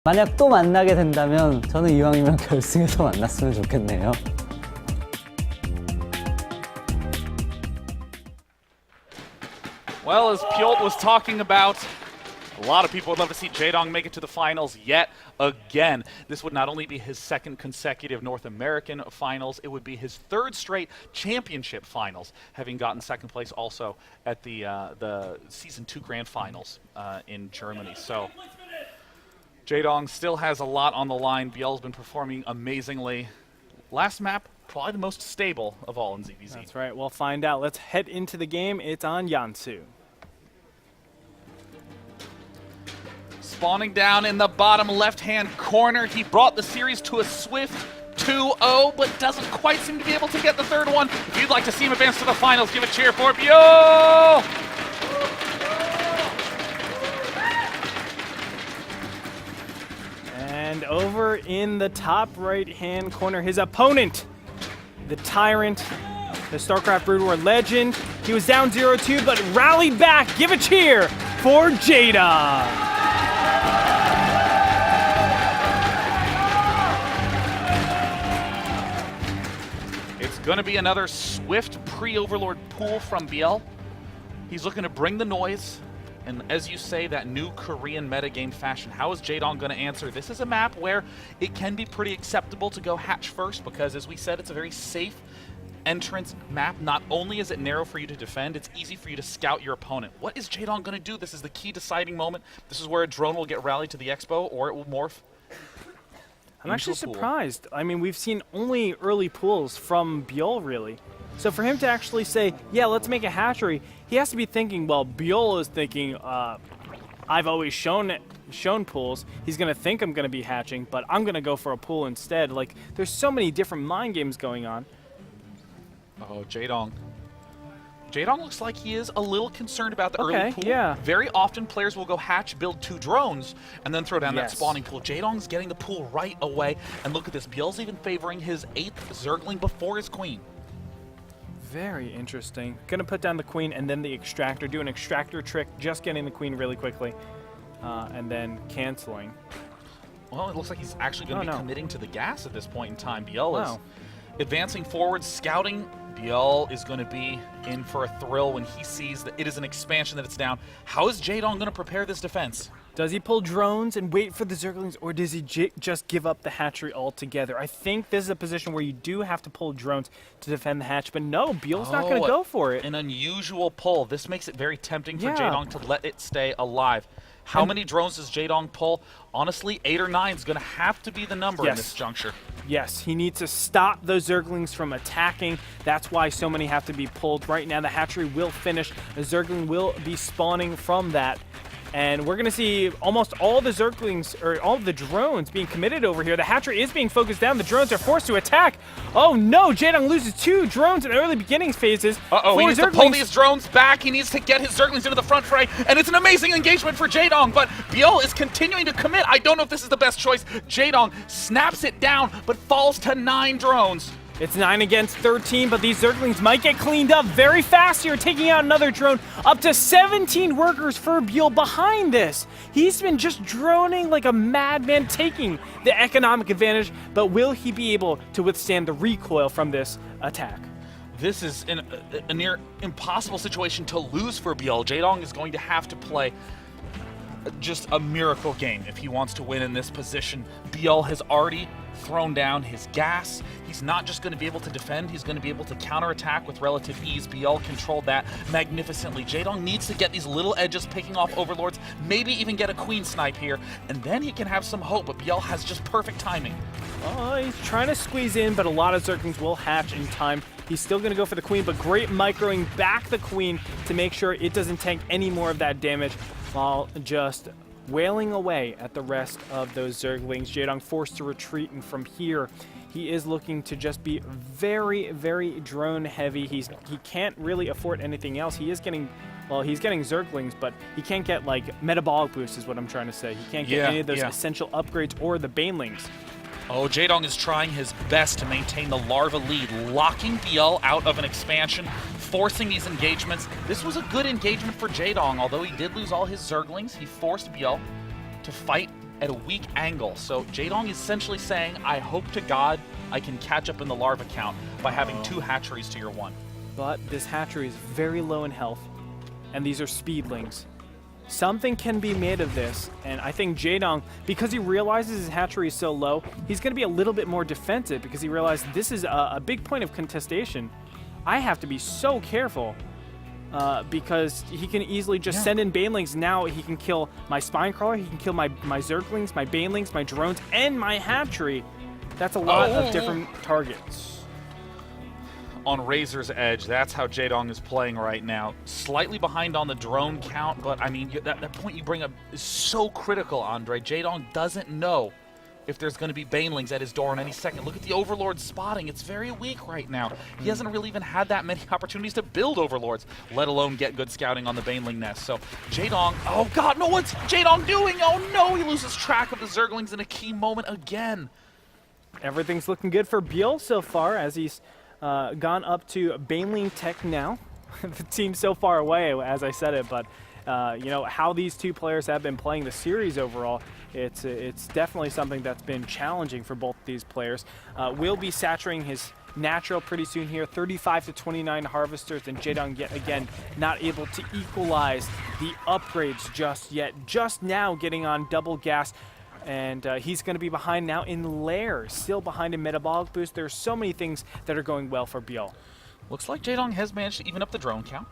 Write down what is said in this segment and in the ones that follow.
만약 또 만나게 된다면 저는 이왕이면 결승에서 만났으면 좋겠네요. Well, as Byul was talking about, a lot of people would love to see Jaedong make it to the finals yet again. This would not only be his second consecutive North American finals, it would be his third straight championship finals, having gotten second place also at the Season 2 Grand Finals in Germany. So Jaedong still has a lot on the line. Byul's been performing amazingly. Last map, probably the most stable of all in ZvZ. That's right, we'll find out. Let's head into the game. It's on Yansu. Spawning down in the bottom left-hand corner. He brought the series to a swift 2-0, but doesn't quite seem to be able to get the third one. If you'd like to see him advance to the finals, give a cheer for Byul! And over in the top right-hand corner, his opponent, the Tyrant, the Starcraft Brood War legend. He was down 0-2, but rallied back. Give a cheer for Jaedong. It's going to be another swift pre-Overlord pool from Byul. He's looking to bring the noise. And as you say, that new Korean metagame fashion, how is Jaedong going to answer? This is a map where it can be pretty acceptable to go hatch first because, as we said, it's a very safe entrance map. Not only is it narrow for you to defend, it's easy for you to scout your opponent. What is Jaedong going to do? This is the key deciding moment. This is where a drone will get rallied to the expo, or it will morph. I'm actually surprised. I mean, we've seen only early pools from Byul, really. So for him to actually say, yeah, let's make a hatchery, he has to be thinking, well, Byul is thinking, I've always shown pools. He's going to think I'm going to be hatching, but I'm going to go for a pool instead. Like, there's so many different mind games going on. Oh, Jaedong. Jaedong looks like he is a little concerned about the early pool. Yeah. Very often players will go hatch, build 2 drones, and then throw down that spawning pool. Jaedong's getting the pool right away. And look at this. Byul's even favoring his 8th Zergling before his queen. Very interesting. Gonna put down the queen and then the extractor. Do an extractor trick, just getting the queen really quickly. And then canceling. Well, it looks like he's actually going to be committing to the gas at this point in time. Byul is advancing forward, scouting. Byul is going to be in for a thrill when he sees that it is an expansion, that it's down. How is Jaedong going to prepare this defense? Does he pull drones and wait for the Zerglings, or does he just give up the hatchery altogether? I think this is a position where you do have to pull drones to defend the hatch, but no, Byul's not going to go for it. An unusual pull. This makes it very tempting for Jaedong to let it stay alive. How many drones does Jaedong pull? Honestly, 8 or 9 is going to have to be the number in this juncture. Yes, he needs to stop those Zerglings from attacking. That's why so many have to be pulled. Right now, the hatchery will finish. The Zergling will be spawning from that. And we're going to see almost all the Zerglings, or all of the drones being committed over here. The hatchery is being focused down. The drones are forced to attack. Oh no, Jaedong loses 2 drones in the early beginning phases. Uh-oh, he needs to pull these drones back. He needs to get his Zerglings into the front fray. And it's an amazing engagement for Jaedong, but Byul is continuing to commit. I don't know if this is the best choice. Jaedong snaps it down, but falls to 9 drones. It's 9 against 13, but these Zerglings might get cleaned up very fast here, taking out another drone. Up to 17 workers for Byul behind this. He's been just droning like a madman, taking the economic advantage, but will he be able to withstand the recoil from this attack? This is a near impossible situation to lose for Byul. Jaedong is going to have to play just a miracle game if he wants to win in this position. Byul has already thrown down his gas. He's not just going to be able to defend, he's going to be able to counterattack with relative ease. Byul controlled that magnificently. Jaedong needs to get these little edges picking off overlords, maybe even get a queen snipe here, and then he can have some hope, but Byul has just perfect timing. Oh, he's trying to squeeze in, but a lot of Zerglings will hatch in time. He's still going to go for the queen, but great microing back the queen to make sure it doesn't tank any more of that damage while just wailing away at the rest of those Zerglings. Jaedong forced to retreat, and from here, he is looking to just be very, very drone heavy. He can't really afford anything else. He is getting, well, he's getting Zerglings, but he can't get like metabolic boost is what I'm trying to say. He can't get any of those essential upgrades or the Banelings. Oh, Jaedong is trying his best to maintain the larva lead, locking Byul out of an expansion, forcing these engagements. This was a good engagement for Jaedong, although he did lose all his Zerglings. He forced Byul to fight at a weak angle. So Jaedong is essentially saying, I hope to God I can catch up in the larva count by having 2 hatcheries to your 1. But this hatchery is very low in health, and these are speedlings. Something can be made of this, and I think Jaedong, because he realizes his hatchery is so low, he's going to be a little bit more defensive because he realized this is a big point of contestation. I have to be so careful because he can easily just send in banelings. Now he can kill my spine crawler, he can kill my zerglings, my banelings, my drones, and my hatchery. That's a lot of different targets. On Razor's Edge, that's how Jaedong is playing right now. Slightly behind on the drone count, but I mean, that point you bring up is so critical, Andre. Jaedong doesn't know if there's going to be banelings at his door in any second. Look at the Overlord spotting. It's very weak right now. He hasn't really even had that many opportunities to build Overlords, let alone get good scouting on the baneling nest. So Jaedong, oh God, no, what's Jaedong doing? Oh no, he loses track of the Zerglings in a key moment again. Everything's looking good for Byul so far as he's gone up to Baneling Tech now. The team's so far away, as I said it, but you know, how these 2 players have been playing the series overall, it's definitely something that's been challenging for both these players. Will be saturating his natural pretty soon here, 35 to 29 harvesters, and Jaedong yet again not able to equalize the upgrades just yet. Just now getting on double gas. And he's going to be behind now in Lair, still behind in Metabolic Boost. There's so many things that are going well for Byul. Looks like Jaedong has managed to even up the drone count.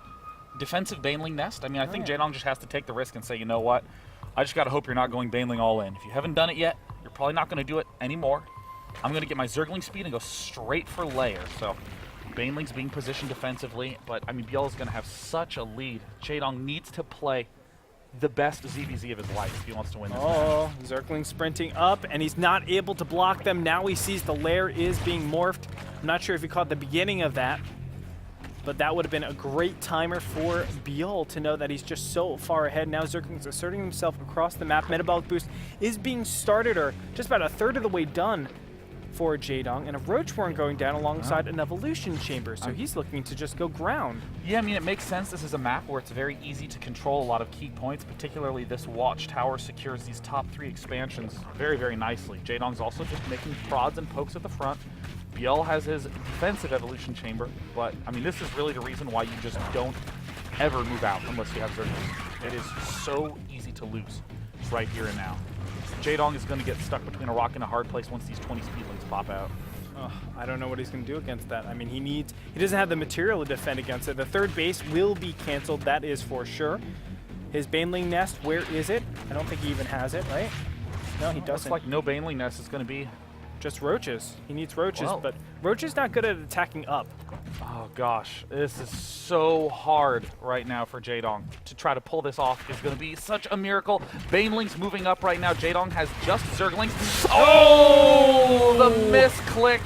Defensive Baneling Nest. I mean, I think Jaedong just has to take the risk and say, you know what? I just got to hope you're not going Baneling all in. If you haven't done it yet, you're probably not going to do it anymore. I'm going to get my Zergling speed and go straight for Lair. So Baneling's being positioned defensively, but I mean, Byul is going to have such a lead. Jaedong needs to play the best ZvZ of his life if he wants to win this match. Zergling sprinting up, and he's not able to block them. Now he sees the lair is being morphed. I'm not sure if he caught the beginning of that, but that would have been a great timer for Byul to know that he's just so far ahead. Now Zergling's asserting himself across the map. Metabolic Boost is being started, or just about a third of the way done for Jaedong, and a Roach Worm going down alongside an Evolution Chamber, so he's looking to just go ground. Yeah, I mean, it makes sense. This is a map where it's very easy to control a lot of key points, particularly this Watchtower secures these top 3 expansions very, very nicely. Jaedong's also just making prods and pokes at the front. Byul has his defensive Evolution Chamber, but, I mean, this is really the reason why you just don't ever move out unless you have Zerglings. It is so easy to lose right here and now. Jaedong is going to get stuck between a rock and a hard place once these 20 speedlings pop out. I don't know what he's going to do against that. I mean, he doesn't have the material to defend against it. The third base will be canceled, that is for sure. His Baneling Nest, where is it? I don't think he even has it, right? No, he doesn't. Looks like no Baneling Nest is going to be just roaches. He needs roaches, but Roach is not good at attacking up. Oh gosh, this is so hard right now for Jaedong. To try to pull this off is going to be such a miracle. Baneling's moving up right now. Jaedong has just Zerglings. Oh, the misclick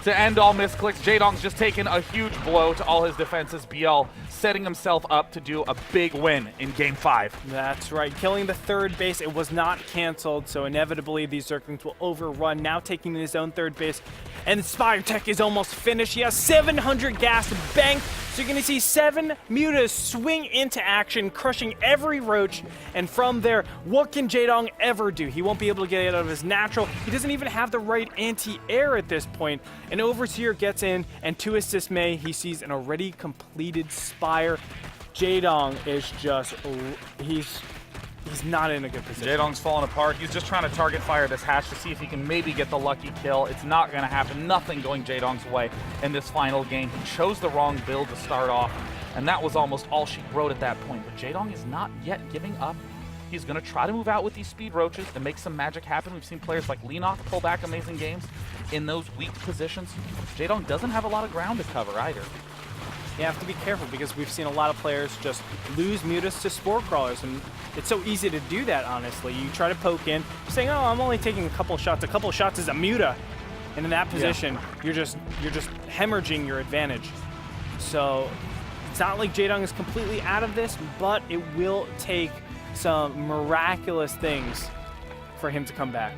to end all misclicks. Jaedong's just taken a huge blow to all his defenses. Byul setting himself up to do a big win in Game 5. That's right, killing the third base. It was not canceled, so inevitably these Zerglings will overrun. Now taking his own third base, and Spire Tech is almost finished. He has 700 gas banked, so you're going to see 7 mutas swing into action, crushing every roach, and from there, what can Jaedong ever do? He won't be able to get out of his natural. He doesn't even have the right anti-air at this point. An Overseer gets in, and to his dismay, he sees an already completed Spire. Jaedong is just, he's not in a good position. Jaedong's falling apart. He's just trying to target fire this hatch to see if he can maybe get the lucky kill. It's not going to happen. Nothing going Jaedong's way in this final game. He chose the wrong build to start off, and that was almost all she wrote at that point. But Jaedong is not yet giving up. He's going to try to move out with these speed roaches and make some magic happen. We've seen players like Leenoth pull back amazing games in those weak positions. Jaedong doesn't have a lot of ground to cover either. You have to be careful because we've seen a lot of players just lose mutas to spore crawlers, and it's so easy to do that, honestly. You try to poke in, saying, oh, I'm only taking a couple shots. A couple shots is a muta. And in that position, you're just hemorrhaging your advantage. So it's not like Jaedong is completely out of this, but it will take some miraculous things for him to come back.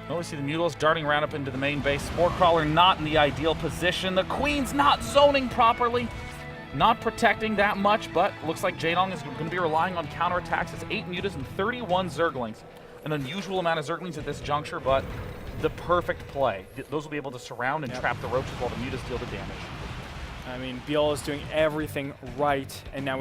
Well, we see the Mutals darting around up into the main base. Spore Crawler not in the ideal position. The Queen's not zoning properly. Not protecting that much, but looks like Jaedong is going to be relying on counterattacks. It's 8 mutas and 31 Zerglings. an unusual amount of Zerglings at this juncture, but the perfect play. Those will be able to surround and trap the Roaches while the Mutas deal the damage. I mean, Byul is doing everything right, and now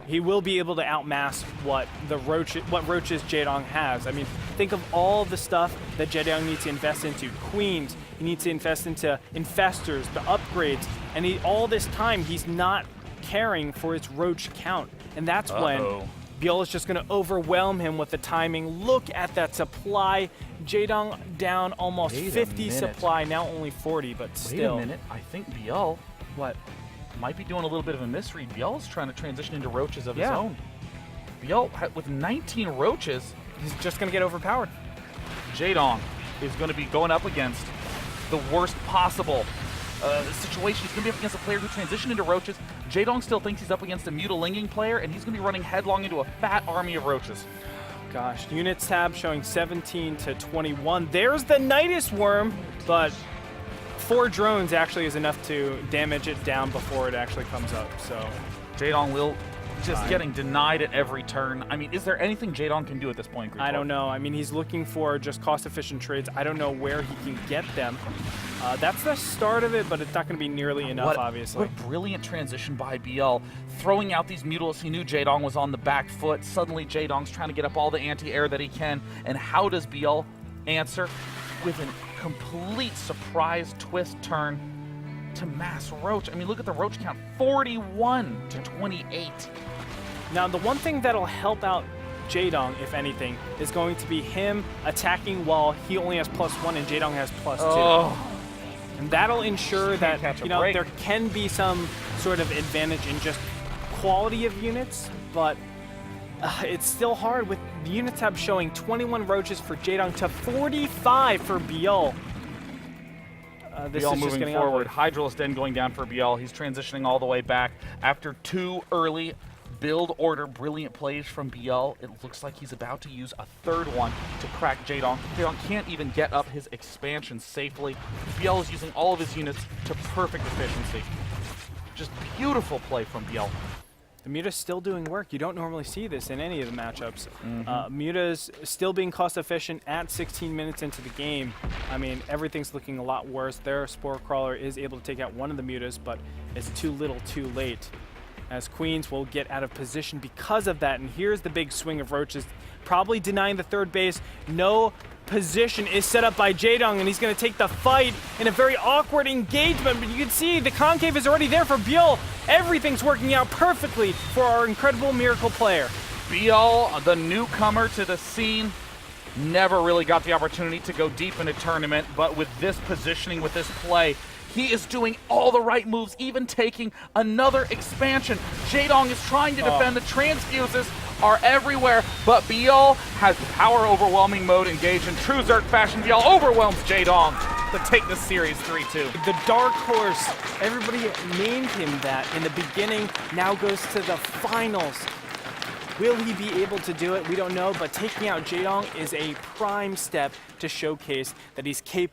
he will be able to outmass what Roaches Jaedong has. I mean, think of all the stuff that Jaedong needs to invest into. Queens, he needs to invest into infestors, the upgrades, and all this time he's not caring for his Roach count. And that's when Byul is just going to overwhelm him with the timing. Look at that supply. Jaedong down almost 50 supply, now only 40, but still. Wait a minute, I think Byul What? might be doing a little bit of a misread. Byul's trying to transition into Roaches of his own. Byul, with 19 Roaches, He's just going to get overpowered. Jaedong is going to be going up against the worst possible situation. He's going to be up against a player who transitioned into Roaches. Jaedong still thinks he's up against a Mutalinging player, and he's going to be running headlong into a fat army of Roaches. Gosh, units tab showing 17 to 21. There's the Nidus Worm, but 4 drones actually is enough to damage it down before it actually comes up. So Jaedong will just getting denied at every turn. I mean, is there anything Jaedong can do at this point? I don't know. I mean, he's looking for just cost-efficient trades. I don't know where he can get them. That's the start of it, but it's not going to be nearly enough, obviously. What a brilliant transition by Byul. Throwing out these Mutals, he knew Jaedong was on the back foot. Suddenly, Jaedong's trying to get up all the anti-air that he can. And how does Byul answer? With a complete surprise twist turn to mass Roach. I mean, look at the Roach count, 41 to 28. Now, the one thing that'll help out Jaedong, if anything, is going to be him attacking while he only has +1 and Jaedong has +2. And that'll ensure that there can be some sort of advantage in just quality of units, but it's still hard with the unit tab showing 21 Roaches for Jaedong to 45 for Byul. This Byul is just moving getting forward. ugly. Hydralisk Den going down for Byul. He's transitioning all the way back after 2 early build order brilliant plays from Byul. It looks like he's about to use a 3rd one to crack Jaedong. Jaedong can't even get up his expansion safely. Byul is using all of his units to perfect efficiency. Just beautiful play from Byul. The Muta's still doing work. You don't normally see this in any of the matchups. Muta's still being cost efficient at 16 minutes into the game. I mean, everything's looking a lot worse. Their Spore Crawler is able to take out one of the Mutas, but it's too little too late, as Queens will get out of position because of that. And here's the big swing of Roaches, probably denying the 3rd base. No position is set up by Jaedong, and he's going to take the fight in a very awkward engagement. But you can see the concave is already there for Byul. Everything's working out perfectly for our incredible miracle player. Byul, the newcomer to the scene, never really got the opportunity to go deep in a tournament, but with this positioning, with this play, he is doing all the right moves, even taking another expansion. Jaedong is trying to defend. The transfuses are everywhere, but Byul has power overwhelming mode engaged in true Zerg fashion. Byul overwhelms Jaedong to take this series 3-2. The dark horse, everybody named him that in the beginning, now goes to the finals. Will he be able to do it? We don't know, but taking out Jaedong is a prime step to showcase that he's capable